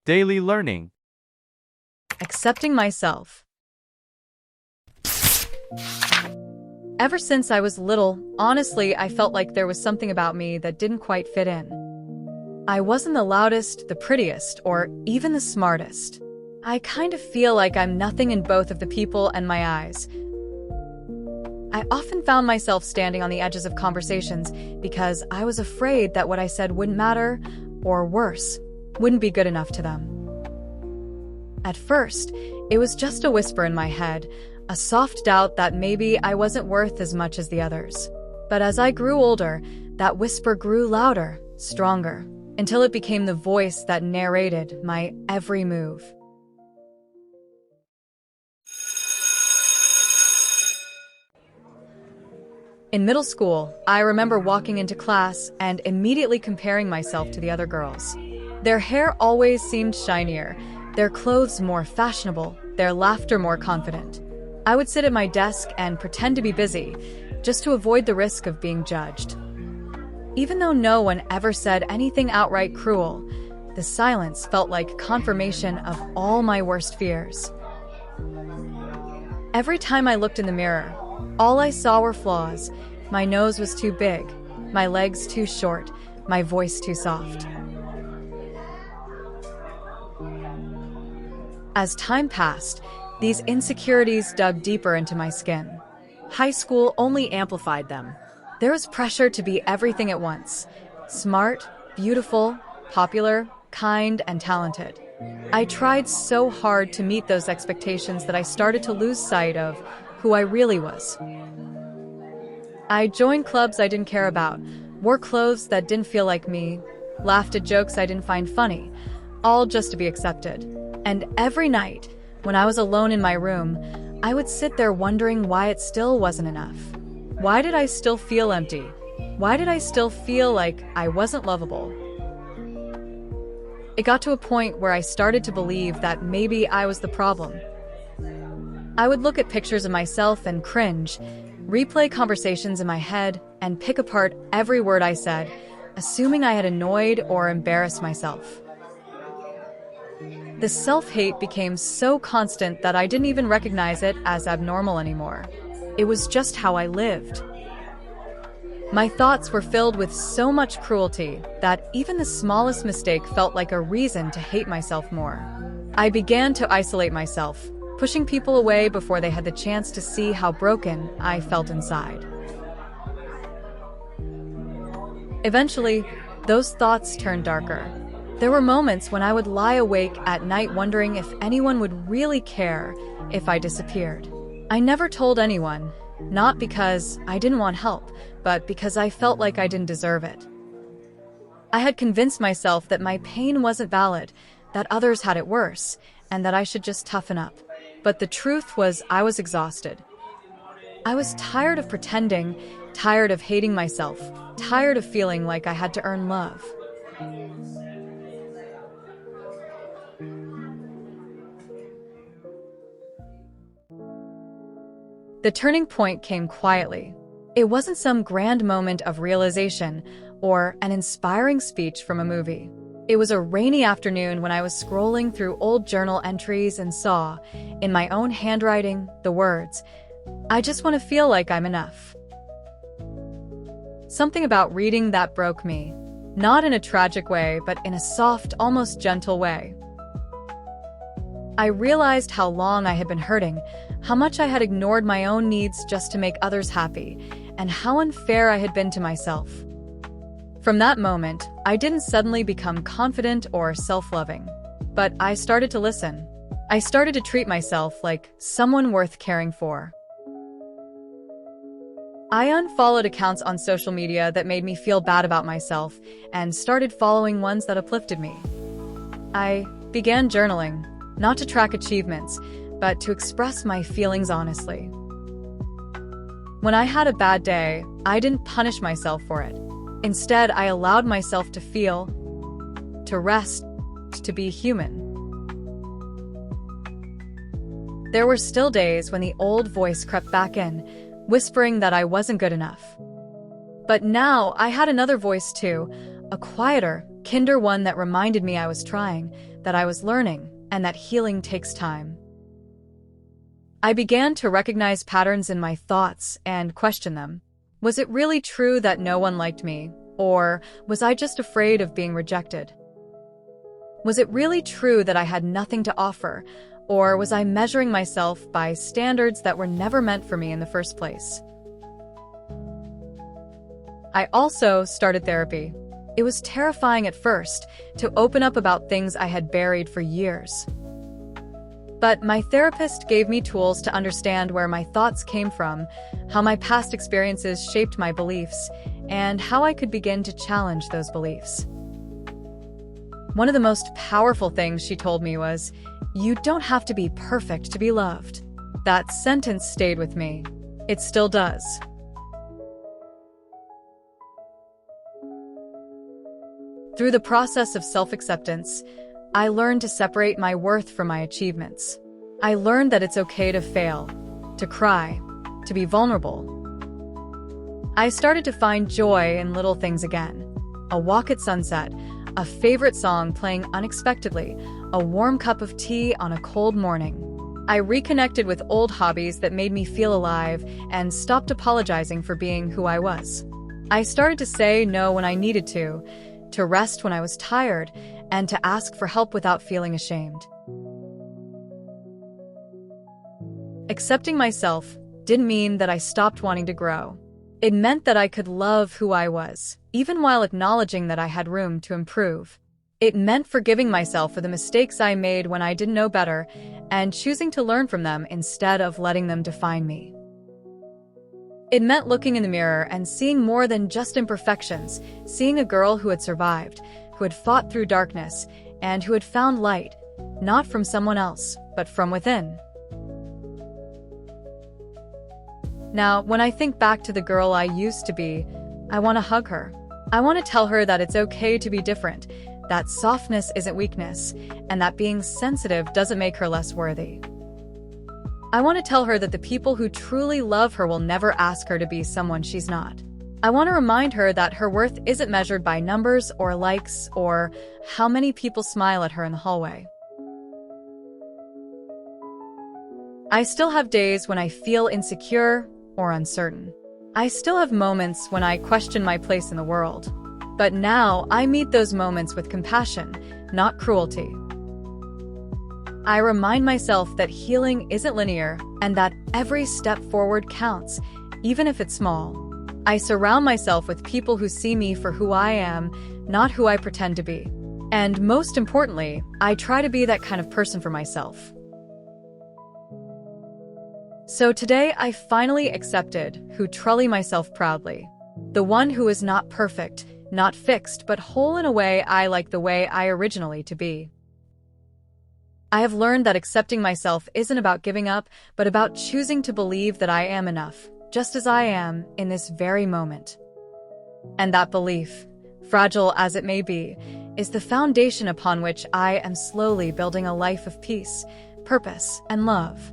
Daily learning. Accepting myself. Ever since I was little, honestly, I felt like there was something about me that didn't quite fit in. I wasn't the loudest, the prettiest, or even the smartest. I kind of feel like I'm nothing in both of the people and my eyes. I often found myself standing on the edges of conversations because I was afraid that what I said wouldn't matter, or worse, wouldn't be good enough to them. At first, it was just a whisper in my head, a soft doubt that maybe I wasn't worth as much as the others. But as I grew older, that whisper grew louder, stronger, until it became the voice that narrated my every move. In middle school, I remember walking into class and immediately comparing myself to the other girls. Their hair always seemed shinier, their clothes more fashionable, their laughter more confident. I would sit at my desk and pretend to be busy, just to avoid the risk of being judged. Even though no one ever said anything outright cruel, the silence felt like confirmation of all my worst fears. Every time I looked in the mirror, all I saw were flaws. My nose was too big, my legs too short, my voice too soft. As time passed, these insecurities dug deeper into my skin. High school only amplified them. There was pressure to be everything at once: smart, beautiful, popular, kind, and talented. I tried so hard to meet those expectations that I started to lose sight of who I really was. I joined clubs I didn't care about, wore clothes that didn't feel like me, laughed at jokes I didn't find funny, all just to be accepted. And every night, when I was alone in my room, I would sit there wondering why it still wasn't enough. Why did I still feel empty? Why did I still feel like I wasn't lovable? It got to a point where I started to believe that maybe I was the problem. I would look at pictures of myself and cringe, replay conversations in my head, and pick apart every word I said, assuming I had annoyed or embarrassed myself. The self-hate became so constant that I didn't even recognize it as abnormal anymore. It was just how I lived. My thoughts were filled with so much cruelty that even the smallest mistake felt like a reason to hate myself more. I began to isolate myself, pushing people away before they had the chance to see how broken I felt inside. Eventually, those thoughts turned darker. There were moments when I would lie awake at night wondering if anyone would really care if I disappeared. I never told anyone, not because I didn't want help, but because I felt like I didn't deserve it. I had convinced myself that my pain wasn't valid, that others had it worse, and that I should just toughen up. But the truth was, I was exhausted. I was tired of pretending, tired of hating myself, tired of feeling like I had to earn love. The turning point came quietly. It wasn't some grand moment of realization or an inspiring speech from a movie. It was a rainy afternoon when I was scrolling through old journal entries and saw, in my own handwriting, the words, "I just want to feel like I'm enough." Something about reading that broke me, not in a tragic way, but in a soft, almost gentle way. I realized how long I had been hurting, how much I had ignored my own needs just to make others happy, and how unfair I had been to myself. From that moment, I didn't suddenly become confident or self-loving, but I started to listen. I started to treat myself like someone worth caring for. I unfollowed accounts on social media that made me feel bad about myself and started following ones that uplifted me. I began journaling, not to track achievements, but to express my feelings honestly. When I had a bad day, I didn't punish myself for it. Instead, I allowed myself to feel, to rest, to be human. There were still days when the old voice crept back in, whispering that I wasn't good enough. But now I had another voice too, a quieter, kinder one that reminded me I was trying, that I was learning, and that healing takes time. I began to recognize patterns in my thoughts and question them. Was it really true that no one liked me, or was I just afraid of being rejected? Was it really true that I had nothing to offer, or was I measuring myself by standards that were never meant for me in the first place? I also started therapy. It was terrifying at first to open up about things I had buried for years. But my therapist gave me tools to understand where my thoughts came from, how my past experiences shaped my beliefs, and how I could begin to challenge those beliefs. One of the most powerful things she told me was, "You don't have to be perfect to be loved." That sentence stayed with me. It still does. Through the process of self-acceptance, I learned to separate my worth from my achievements. I learned that it's okay to fail, to cry, to be vulnerable. I started to find joy in little things again. A walk at sunset, a favorite song playing unexpectedly, a warm cup of tea on a cold morning. I reconnected with old hobbies that made me feel alive and stopped apologizing for being who I was. I started to say no when I needed to rest when I was tired, and to ask for help without feeling ashamed. Accepting myself didn't mean that I stopped wanting to grow. It meant that I could love who I was, even while acknowledging that I had room to improve. It meant forgiving myself for the mistakes I made when I didn't know better, and choosing to learn from them instead of letting them define me. It meant looking in the mirror and seeing more than just imperfections, seeing a girl who had survived, who had fought through darkness, and who had found light, not from someone else, but from within. Now, when I think back to the girl I used to be, I want to hug her. I want to tell her that it's okay to be different, that softness isn't weakness, and that being sensitive doesn't make her less worthy. I want to tell her that the people who truly love her will never ask her to be someone she's not. I want to remind her that her worth isn't measured by numbers or likes or how many people smile at her in the hallway. I still have days when I feel insecure or uncertain. I still have moments when I question my place in the world. But now I meet those moments with compassion, not cruelty. I remind myself that healing isn't linear and that every step forward counts, even if it's small. I surround myself with people who see me for who I am, not who I pretend to be. And most importantly, I try to be that kind of person for myself. So today I finally accepted who truly myself proudly. The one who is not perfect, not fixed, but whole in a way I like the way I originally to be. I have learned that accepting myself isn't about giving up, but about choosing to believe that I am enough, just as I am in this very moment. And that belief, fragile as it may be, is the foundation upon which I am slowly building a life of peace, purpose, and love.